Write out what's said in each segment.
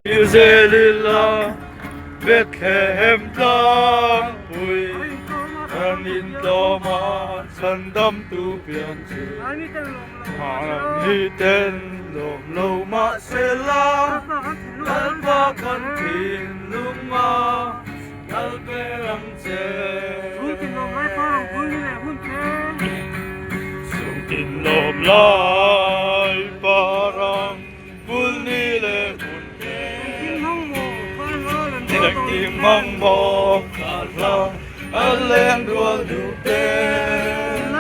Israelilla Bethlehem 땅 부이 하나님 도마 선담 두 변주 하나님 된 놈로 마셀라 날바 건핀 룸마 날베랑제 숨긴 놈 날바랑 분리레 Nhật tim mong mong cả lo anh lên đua đủ tên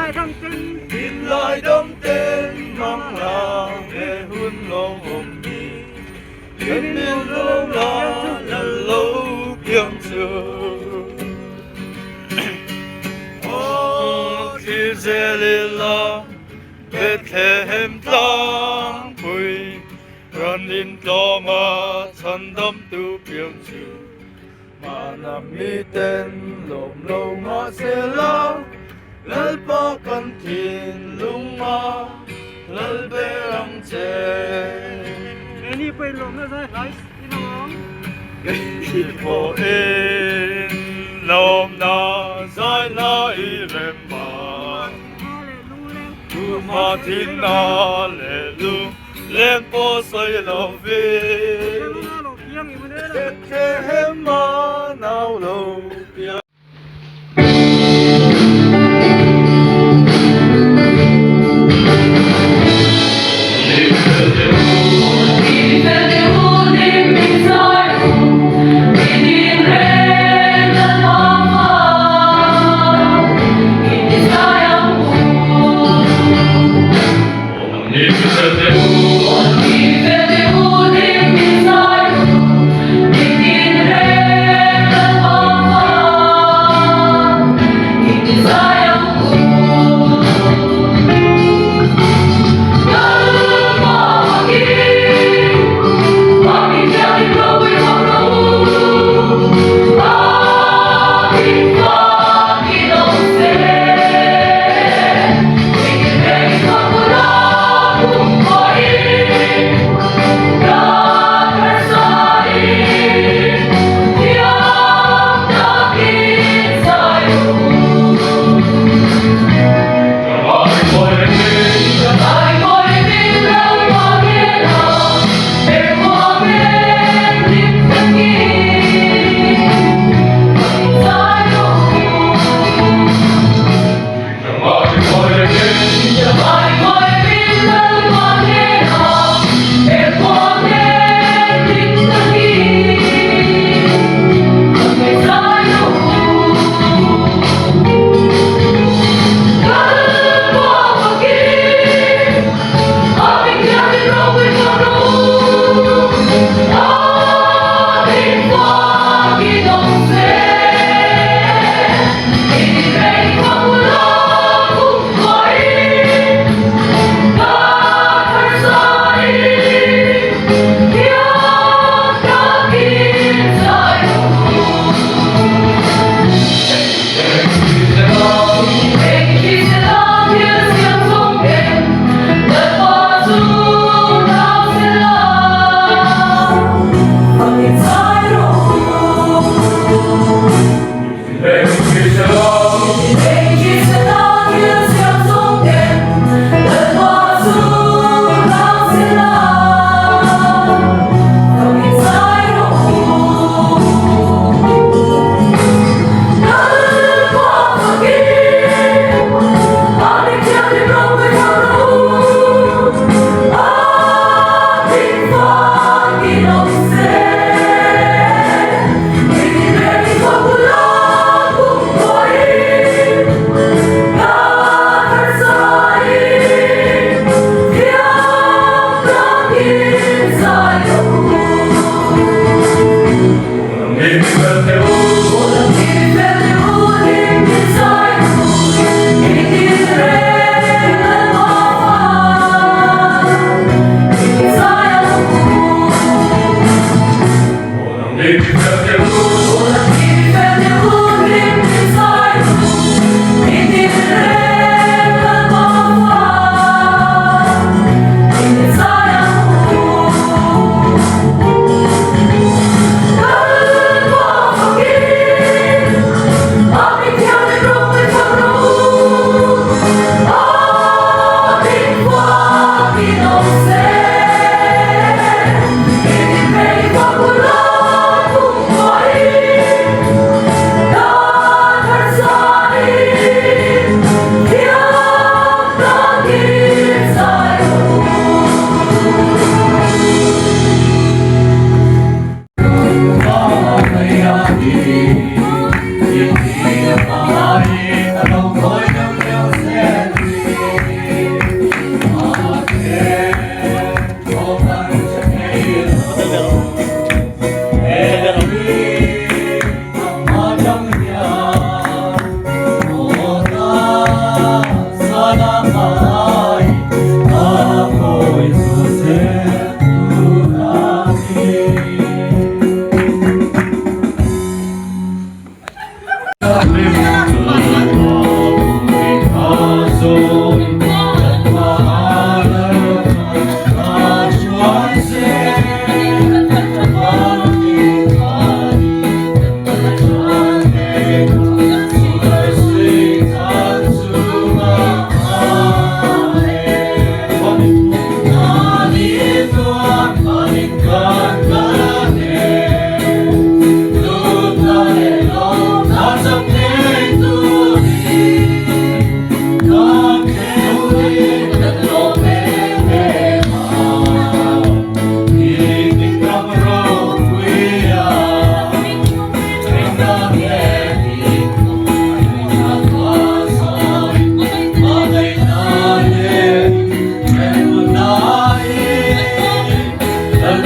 tin lại đóng tên mong là để hun lâu hồng đi đến bên lâu là lâu kiếm trường Israelilla Bethlehem 땅 부이 Running Doma Sandam tu piang chu Manami ten lom lo ma se la Lal pa kan tin lung ma Lal be rang che Ini pe lom na sai guys, ini lom. Gay po in lom na sai na i rem ma Tu ma tin na le lu lên phố xây lòng về thế mà nào lâu tiếng Hãy subscribe cho kênh Ghiền Mì Gõ để không bỏ lỡ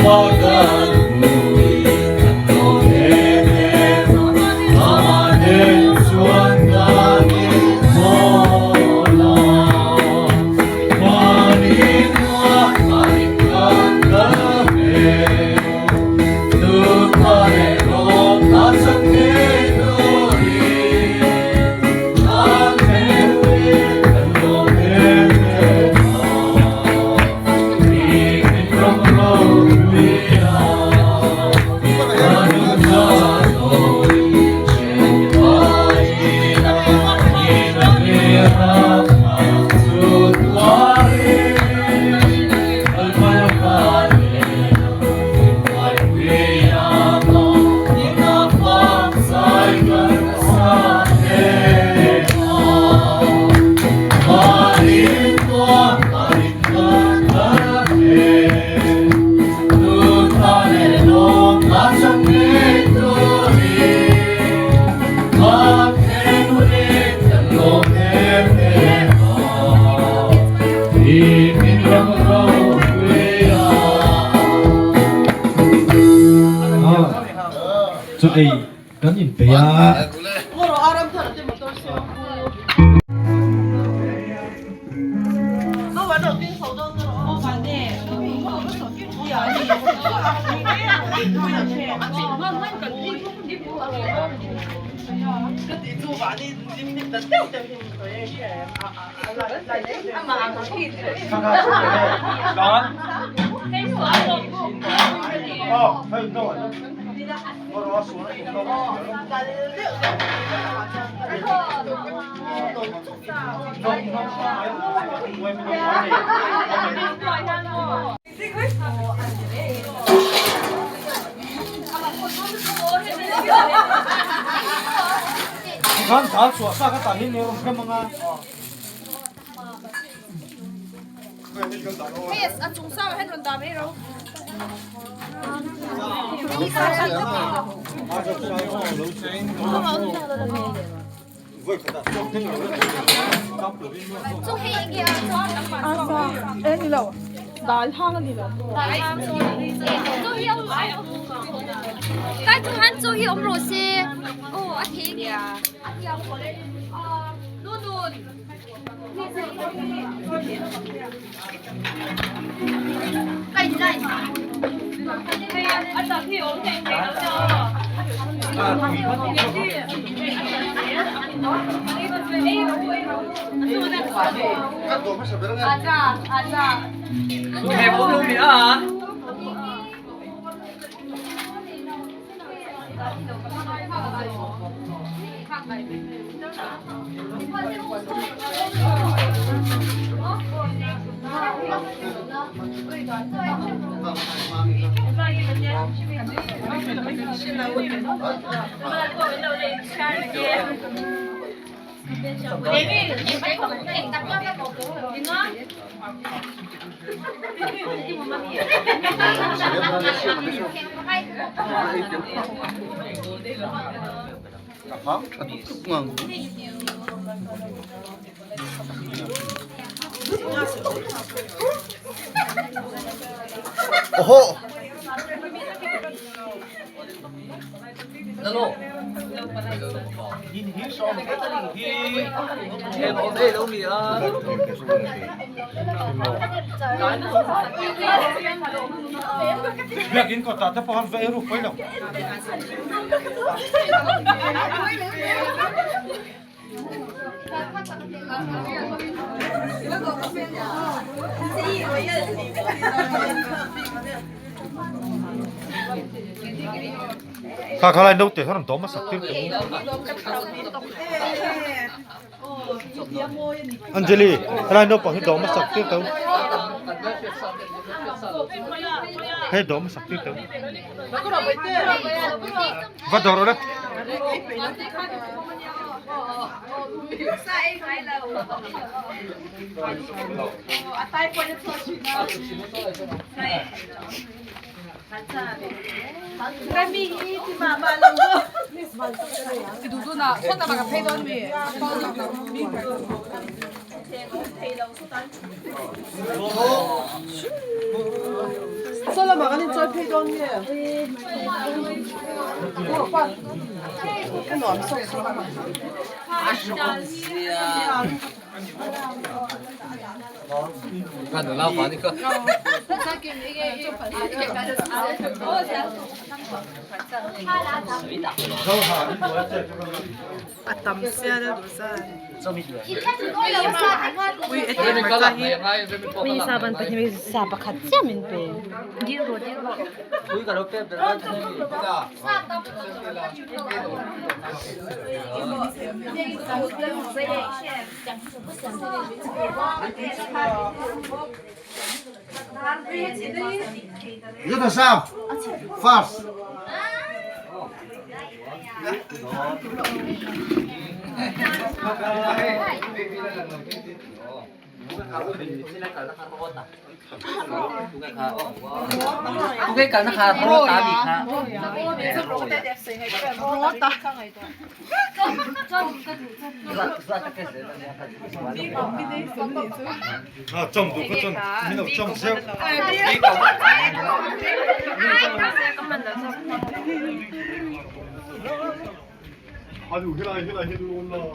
저 에이 연인 배야 kan dal suasa ka tahin ni rom ka mga Yes, at chung sa hết luôn dami rồi. Chung hi kia cho Ê đi đâu? Đài hang đi đâu? chung hi ông lại. Cái chung han chung hi ông rồi xe. Ô, anh hi kia. Anh hi ông rồi. Luôn luôn. Cái gì đây? Anh tập thì ổn định đấy đó. Aja, aja. Hẹp cũng luôn nữa hả? 오호. Alo. Em ổn đây đâu mì à? biak in ko ta ta pahan ve ru poi lo ka khala no te thon to ma sak tir Anjali khala no pa hi do ma sak tir to he do ma sak tir to va do ro 누구나 손나마가 패던 위에. 오. 썰어 막아낸 짤 페이도 언니. 오빠. 너 안 써. Kan được lao quá đi cơ. 아, 땀쓰야를 무슨. May saban pa kami sa pakat siya min pe. Rất là sao? Fast. Cái cần nó khá pro tá bị khá. 아좀 놓고 좀 민호 좀 세워 아주 해라 올라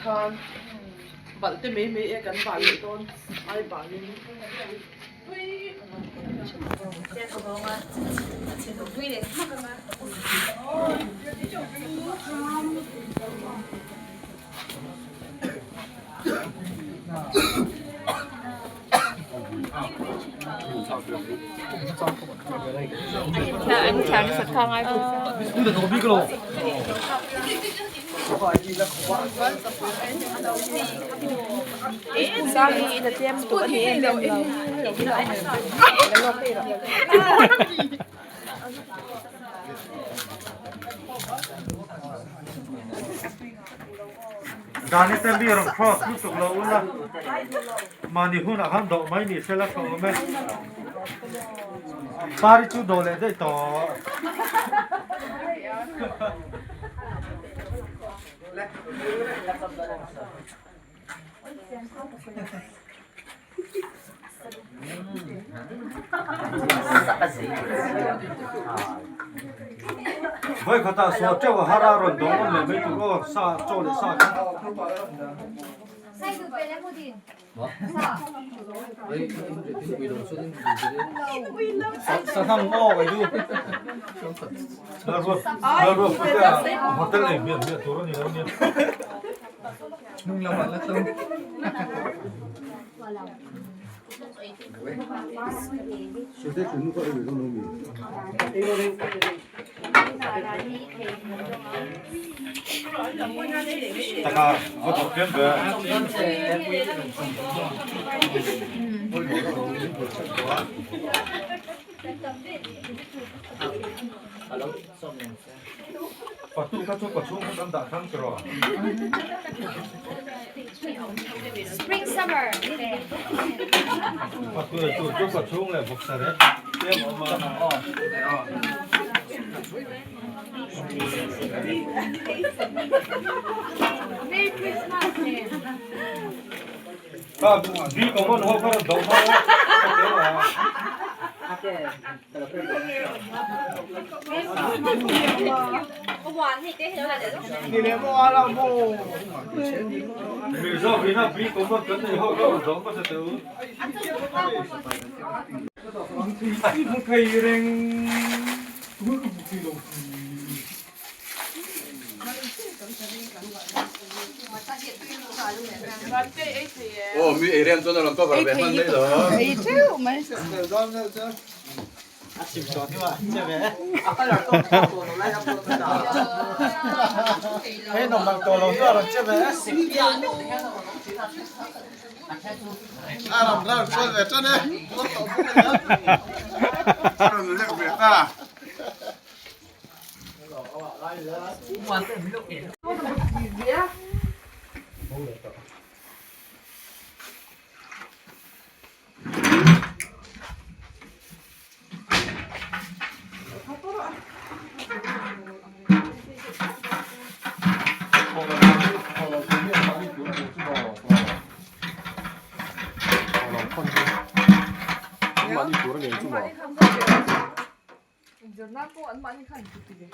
Con bận tới mấy cắn bạn với con ai bạn đi Anh chàng sực khang ai cũng. 근데 너무 미끄러워 Sorry, the tiêm tụi thì em đâu đâu. Gani tembi orang cross tusuk lo ulah mani hun akan dok mai ni selak ko me pari chu dole de to Voi kata so chawa hararon dong le me tu go sa cho le sa Sai từ về lấy một tiền. sa thang ngo ga du Lalu kita hotel ni biar turun ni ni Nung lòng là tông. taka foto pian be patu ka chu ka chung ka da thang kro Spring summer. patu tu chu ka chung le bok sa re tem ma Merry Christmas. ba bi ko mon ho ka do ma Đi đến mua là mua. mi zo bi na bi ko mon ka ni ho ka do ma sa tu mu kai reng mu ku bu ki lo Ồ, mi ế đem cho nó làm có vào về phân đấy rồi. Ấy chứ mà Thế nó bằng tổ lồng nữa là chưa về. À làm ra cho về cho đây. Nó nó sẽ về ta. 많이 돌아내 좀 봐. 이제 나도 안 많이 간 그게.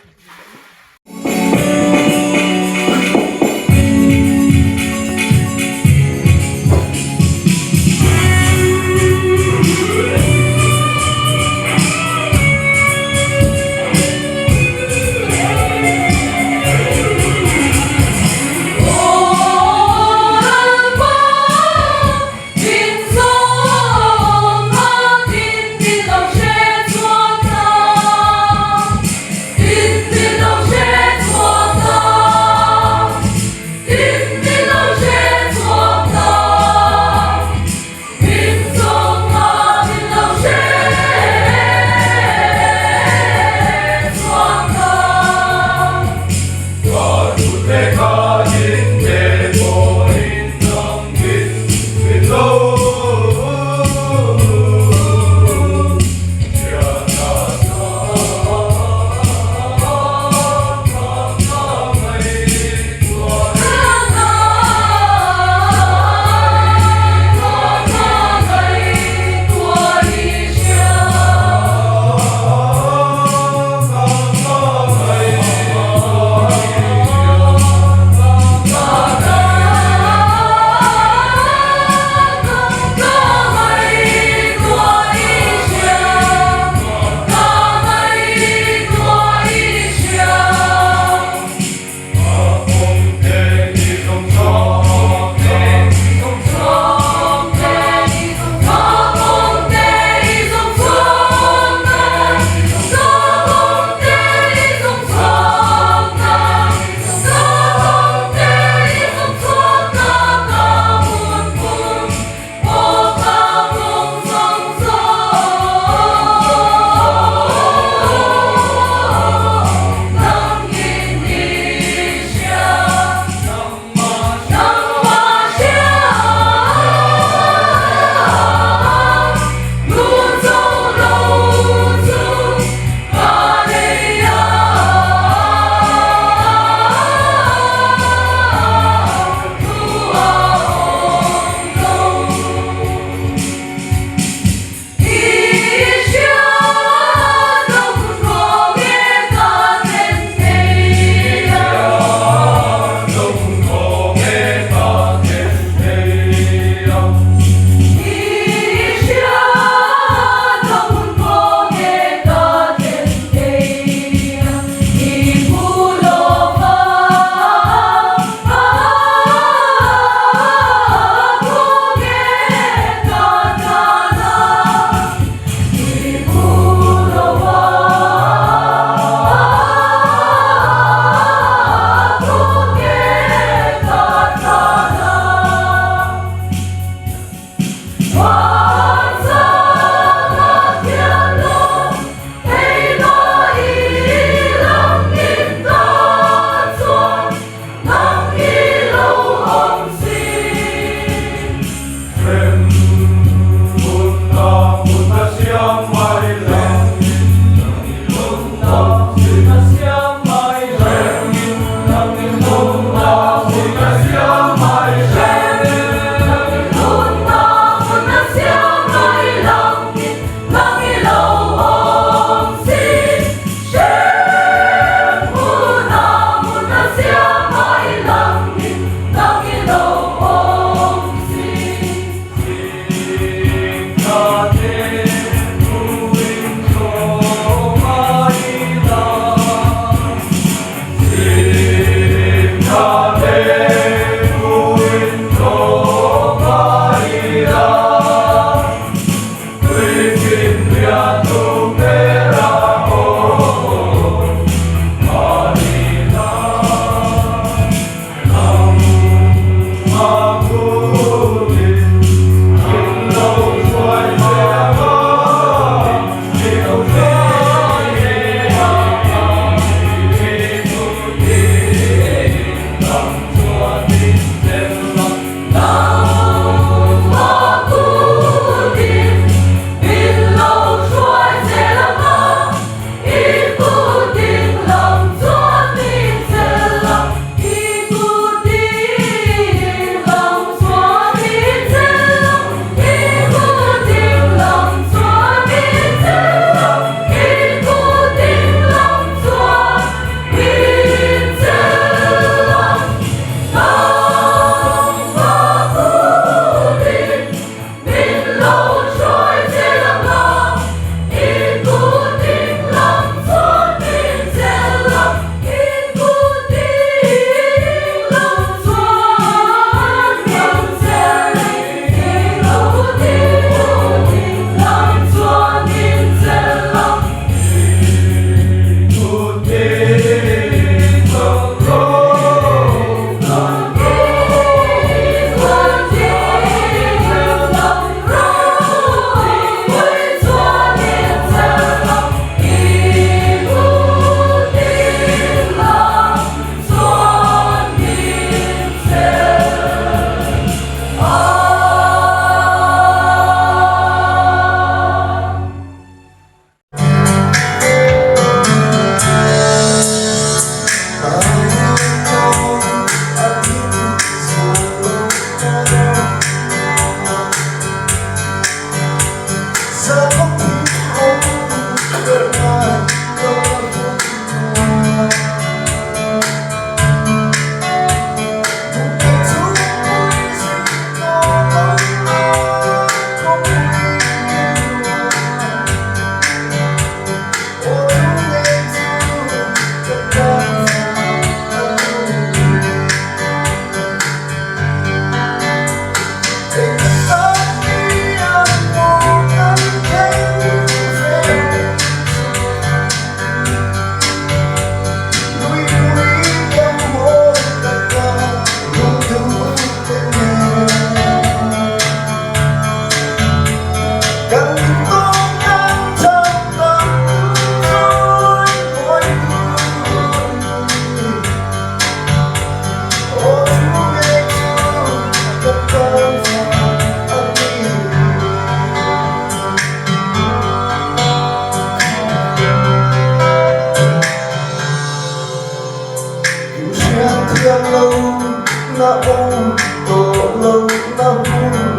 na ôm tổ lâu na vui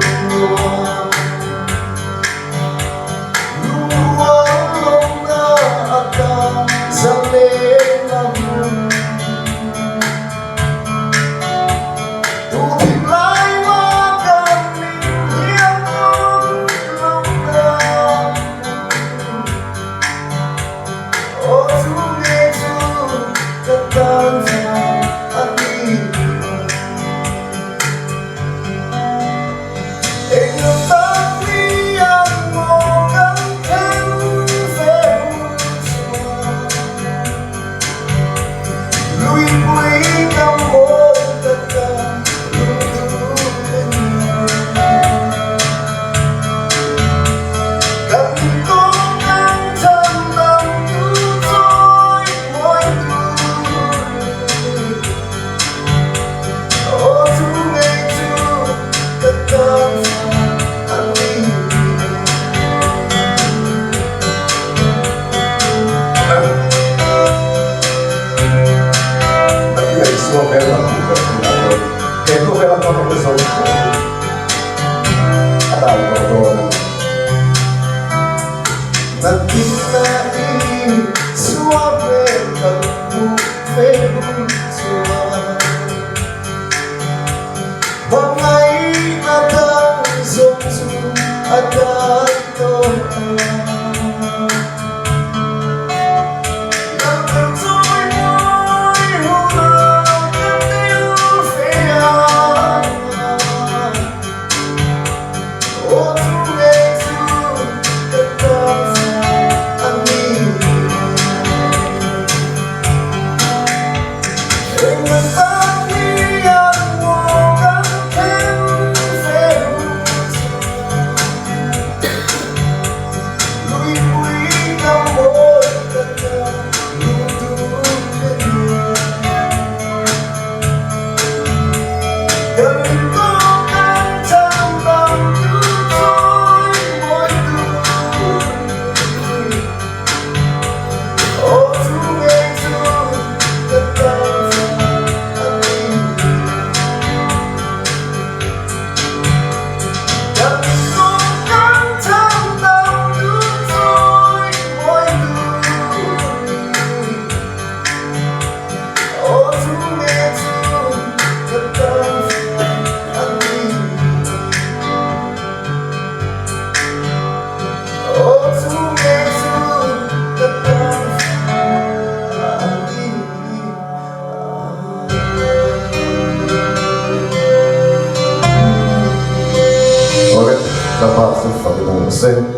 lúa lông na ta dâng lên na vui tu tìm lại hoa cầm mình hiếm ôm lòng ta ô chú nghe chú cất tan ra anh đi em ngược ta đi ăn ngô cắn thêm về lui quý căm môi tất cả luôn thương bên cần cố gắng chân tâm cứu rỗi mỗi người ô chú nghe chú tất cả anh đi Ngày xưa bé là một người không đã rồi Thế lúc bé là con không có sống Đã đào vào rồi Nanti suave kamu bersuara Bangai ada zonzu ada doa Yang tertuai môi huruf kecil fear Oh tu tetap Dapat sifat itu